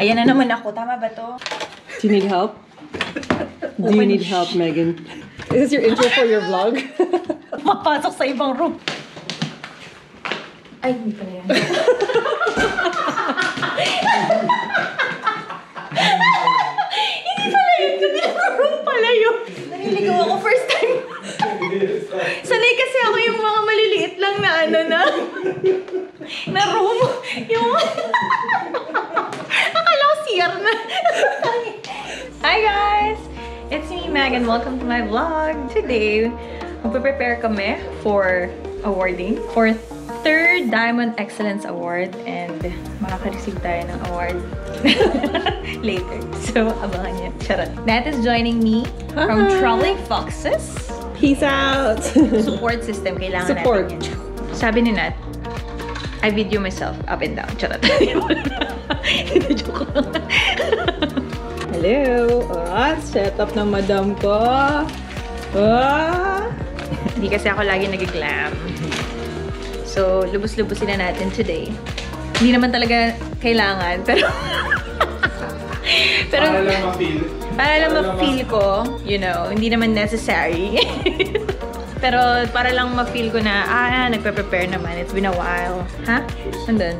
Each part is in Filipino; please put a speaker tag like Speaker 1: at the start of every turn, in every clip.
Speaker 1: Ayan na naman ako. Tama ba to?
Speaker 2: Do you need help? Do you need help, Megan? Is this your intro for your vlog?
Speaker 1: Mapasok sa ibang room. Ay, hindi pala yan. Hindi pala yun. Yung room pala yun. Naliligaw ako first time. Sanay kasi ako yung mga maliliit lang na ano na room. Yung... Akala ko CR na. Hi guys! It's me, Megan. Welcome to my vlog. Today, magpe-prepare kami for awarding for 3rd Diamond Excellence Award and makaka-receive tayo ng award later. So, abangan niyo. Charot. Nat is joining me from Traveling Foxes.
Speaker 2: Peace out!
Speaker 1: Support system. Kailangan
Speaker 2: Support.
Speaker 1: natin yan. Sabi ni Nat, I video myself up and down. Charot. Joke lang.
Speaker 2: Hello! Setup ng madam ko.
Speaker 1: Hindi kasi ako lagi nag-glam. So, lubos-lubusin na natin today. Hindi naman talaga kailangan, pero...
Speaker 3: Para lang ma-feel.
Speaker 1: Para lang ma-feel ko, you know, hindi naman necessary. Pero para lang ma-feel ko na, nagpe-prepare naman. It's been a while. Ha? Nandun.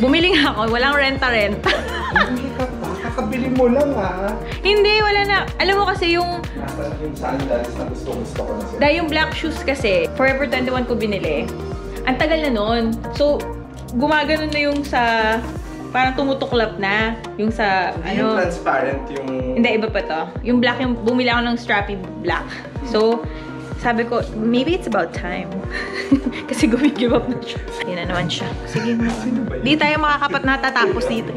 Speaker 1: Bumili nga ako. Walang renta-renta.
Speaker 3: Hindi ka pa. Kakabili mo lang ha.
Speaker 1: Hindi, wala na. Alam mo kasi yung...
Speaker 3: Nasa yung sandals na gusto ko na siya.
Speaker 1: Dahil yung black shoes kasi, Forever 21 ko binili. Ang tagal na nun. So, gumagano na yung sa... Parang tumutuklap na. Yung sa,
Speaker 3: Hindi yung transparent yung...
Speaker 1: Hindi, iba pa to. Yung black, yung bumili ako ng strappy black. So, sabi ko, maybe it's about time. Kasi give up na siya. Yun na naman siya. Sige mo. Di tayo makakapat na tatapos dito.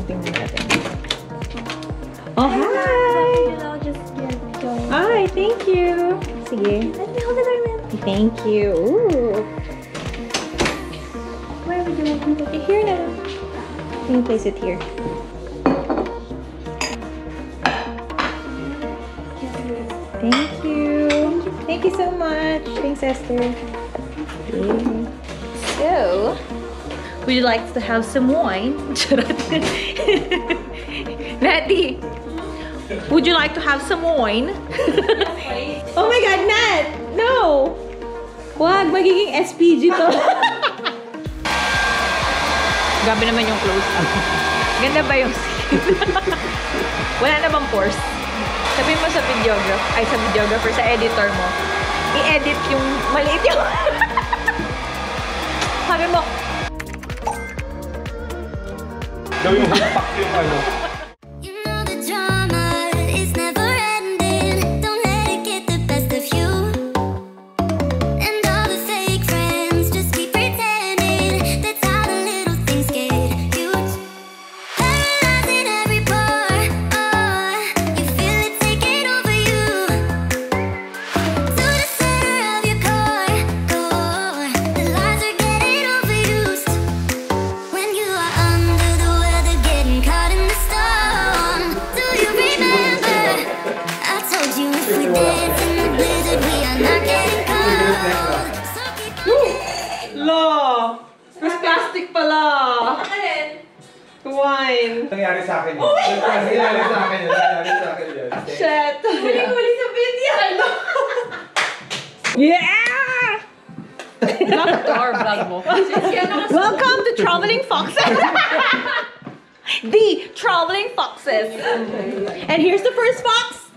Speaker 1: Tingnan natin. Oh, hi! Hi, thank you. Sige. Thank you. Ooh. Where would you like me to put it? Here na. Can you place it here? Thank you. Thank you so much. Thanks, Esther. Okay. So, would you like to have some wine? Natty, would you like to have some wine? Oh my God, Nat! No! Wag, magiging SPG to. Grabe naman yung close-up. Ganda ba yung skin? Wala na bang pores? Sabihin mo sa videographer, sa editor mo, i-edit yung maliit yung... Sabi mo,
Speaker 3: gawin mo pack yung ano.
Speaker 2: Law! Mas plastic pala!
Speaker 1: alin?
Speaker 2: Wine!
Speaker 3: Nangyari sa akin yun. Nangyari sa akin yun.
Speaker 2: Shit!
Speaker 1: Huli-huli sa video!
Speaker 2: Yeah!
Speaker 1: Lock our vlog mo. Welcome to Traveling Foxes! The Traveling Foxes! And here's the first fox!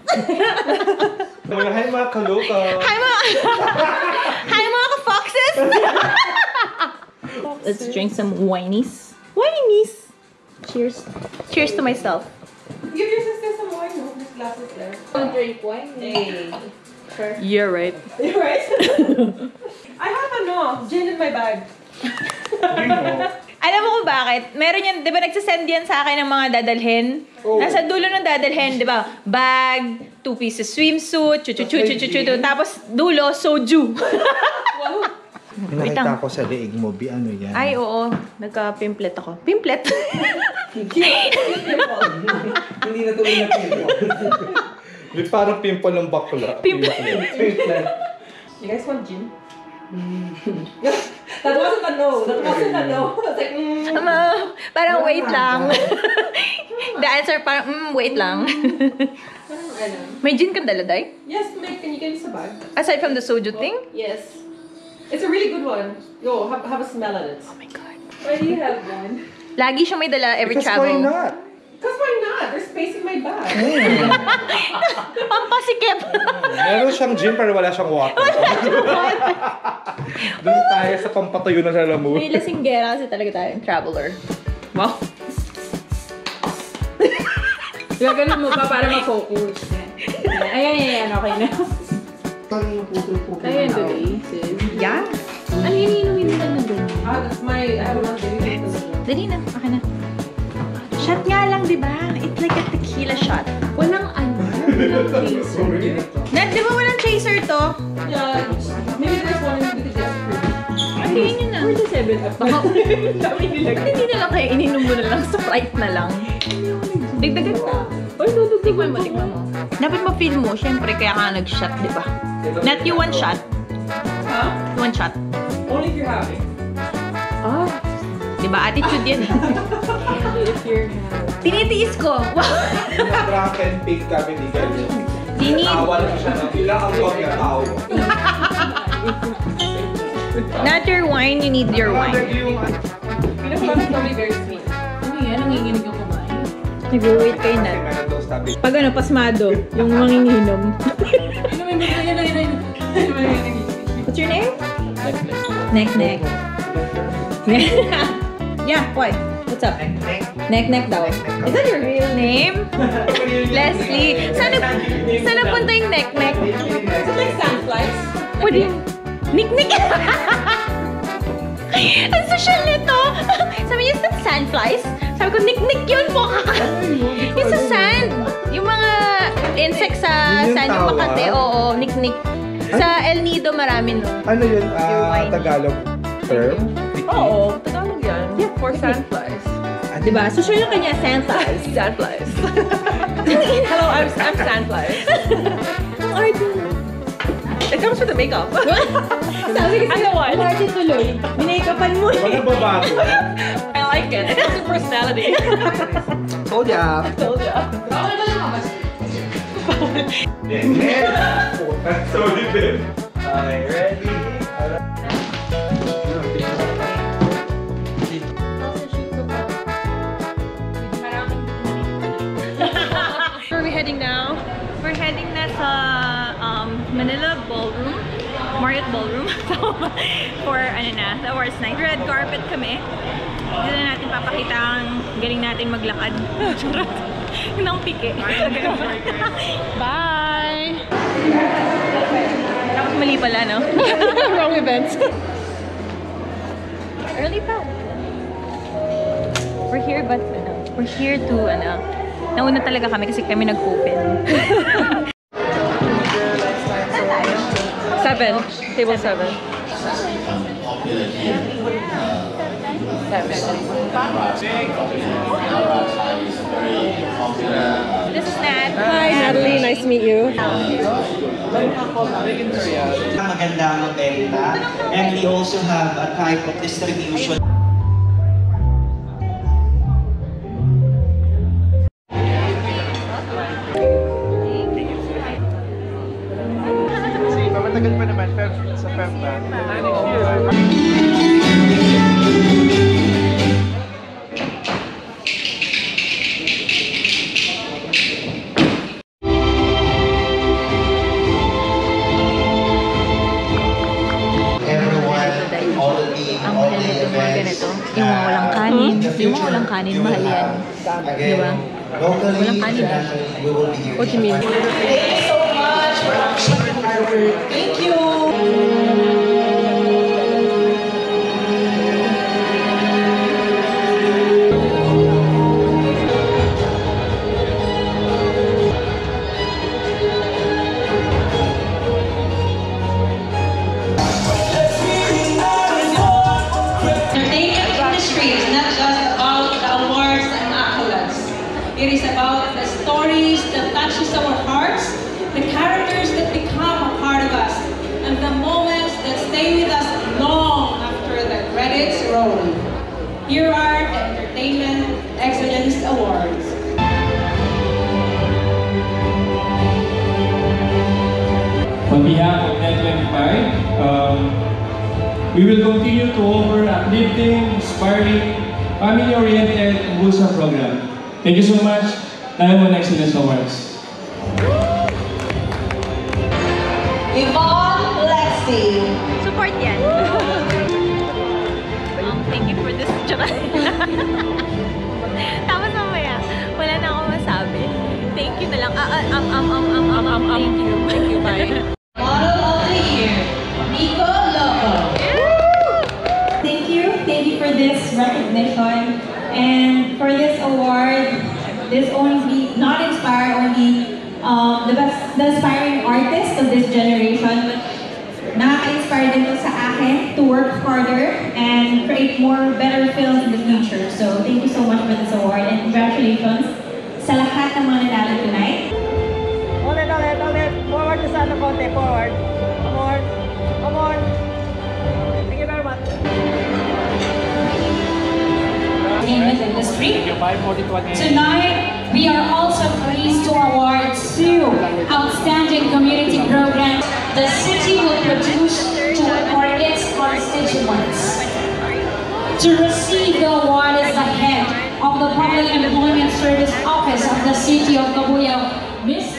Speaker 3: Hi mga kaluka!
Speaker 1: Hi mga ka-foxes! Let's drink some whinies. Whinies! Cheers. Cheers to myself.
Speaker 2: Give your sister some wine, no? There's glasses there.
Speaker 1: Don't drink wine.
Speaker 2: Hey. Sure.
Speaker 1: You're right.
Speaker 2: You're right? I have gin in my bag.
Speaker 1: Alam mo kung bakit? Meron yan, di ba nagsasend yan sa akin ng mga dadalhin?
Speaker 3: Oh.
Speaker 1: Nasa dulo ng dadalhin, di ba? Bag, 2 pieces swimsuit, chuchu-chuchu-chuchu, tapos dulo, soju.
Speaker 2: Wow.
Speaker 3: Nakita ko sa leeg mo, ano yan?
Speaker 1: Ay, oo. Nagka-pimplet ako. Pimplet?
Speaker 3: Hindi na tuloy na pimple. Parang pimple ng bakla.
Speaker 1: Pimple.
Speaker 2: You guys want gin? That wasn't a no. That wasn't a no. I was like,
Speaker 1: Parang wait lang. The answer parang, wait lang. May gin kang dala, Day?
Speaker 2: Yes, Meg, can you get us a bag?
Speaker 1: Aside from the soju thing?
Speaker 2: Yes. It's a really good one. Yo, have a smell of it.
Speaker 1: Oh my God.
Speaker 2: Why do you have one?
Speaker 1: Lagi siyang may dala every
Speaker 3: Because
Speaker 1: travel.
Speaker 3: why not?
Speaker 2: Because why not? There's space in my bag.
Speaker 1: Pampasikip.
Speaker 3: Meron siyang gin pero wala siyang water. Doon tayo sa pampatuyo na lalamu.
Speaker 1: May lasinggera kasi talaga tayo, traveler. Wow.
Speaker 2: Gaganon mo pa para ma-focus. Ayan, okay na. Ayan, dali, sis.
Speaker 1: Yeah?
Speaker 2: Ano yun inumin nila na dun? That's my, I have one dali.
Speaker 1: Dali na, okay na. Shot nga lang, di ba? It's like a tequila shot.
Speaker 2: Walang ano, walang chaser.
Speaker 1: Di ba walang chaser to?
Speaker 2: Yeah, maybe there's one in the desperate.
Speaker 1: Andiyan yun na.
Speaker 2: Where's the 7-Up?
Speaker 1: Baka, ba't hindi na lang kayo ininom mo na lang, Sprite na lang. Dagdagan ka.
Speaker 2: Or no,
Speaker 1: Tikman mo. Dapat ma-feel mo, syempre kaya ka nag-shot, di ba? Not you one shot.
Speaker 2: Huh?
Speaker 1: One shot.
Speaker 2: Only if you're having. Ah.
Speaker 1: Di ba? Attitude yan eh.
Speaker 2: If you're
Speaker 1: Tinitiis ko. Wow.
Speaker 3: Drunk and pig kami ni Galing.
Speaker 1: Dini.
Speaker 3: Tawa lang siya ng ilang ang wag na tao.
Speaker 1: Not your wine, you need your wine.
Speaker 2: Pinapalami probably very sweet. Ano yan? Nanginginig yung kumain.
Speaker 1: Nag-wait kayo na. Pag ano, pasmado, yung manginginom. What's your name? Nek. Yeah, why? What's up? Nek daw. Is that your real name? Leslie. Sana punta yung Nek?
Speaker 2: Is it like sandflies?
Speaker 1: What do you... Nick! Ang social nito! Sabi niya, is that sandflies? Sabi ko, Nick yun po! Yung sa sand! Yung mga insects sa
Speaker 3: Yun yung
Speaker 1: sand, yung
Speaker 3: tawa?
Speaker 1: makate. Oo, Nick. Sa El Nido, marami no.
Speaker 3: Ano yun?
Speaker 1: Your wine.
Speaker 3: Tagalog term?
Speaker 2: Oo, Tagalog yan. Yeah, for sandflies.
Speaker 1: Diba? Social yung kanya, sandflies.
Speaker 2: Sandflies. Hello, I'm sandflies.
Speaker 1: Ang arte mo.
Speaker 2: It comes with the makeup.
Speaker 1: Sabi kasi, ang arte tuloy. Minake-upan mo
Speaker 3: Wala ba bago?
Speaker 2: I like it. It has a personality.
Speaker 3: Told ya.
Speaker 2: Told ya.
Speaker 3: Sorry, babe. Okay, ready?
Speaker 1: Where are we heading now? We're heading na sa Manila Ballroom, Marriott Ballroom for the awards night. Red carpet kami. Dito na natin papakita ang galing natin maglakad. Charot. Yun ang pike. Bye! Tapos mali pala, no? Wrong events. Early pa. We're here but, we're here to, nauna talaga kami kasi kami nag-open.
Speaker 2: 7. Table 7.
Speaker 1: This is Nat.
Speaker 2: Hi, Natalie. Nice to meet you.
Speaker 4: Maganda ang benta, and we also have a type of distribution.
Speaker 3: Matagal pa naman sa Femba.
Speaker 1: Ang mahal nito mga ganito. Yung mga walang kanin. Yung mga walang kanin, mahal yan. Diba? Walang kanin.
Speaker 2: What do you mean?
Speaker 4: Thank you.
Speaker 5: Entertainment industry is not just about the awards and accolades. It is about the stories that touches our hearts, the characters that become a part of us, and the moments Here are the Entertainment Excellence Awards.
Speaker 6: On behalf of Net25, we will continue to offer uplifting, inspiring, family-oriented, and wholesome program. Thank you so much. Diamond Excellence Awards.
Speaker 5: Yvonne Lexi.
Speaker 1: Support yan. Thank you for this. Tapos mamaya, wala na akong masabi. Thank you na lang. Thank you. Thank you, bye.
Speaker 5: Model of the Year, Nico Loco.
Speaker 7: Thank you for this recognition and for this award. This only not inspire only the aspiring artists of this generation, but nakaka-inspire din to sa akin to work harder and create more better films in the future. So thank you so much for this award and congratulations sa lahat ng mga nanalo tonight.
Speaker 2: Ulit. Forward to sana konti. Forward. Come on. Thank you very much.
Speaker 8: Entertainment industry. Tonight, we are also pleased to award 2 outstanding community programs the city will produce for its constituents. To receive the award is the head of the Public Employment Service Office of the City of Cabuyao, Ms.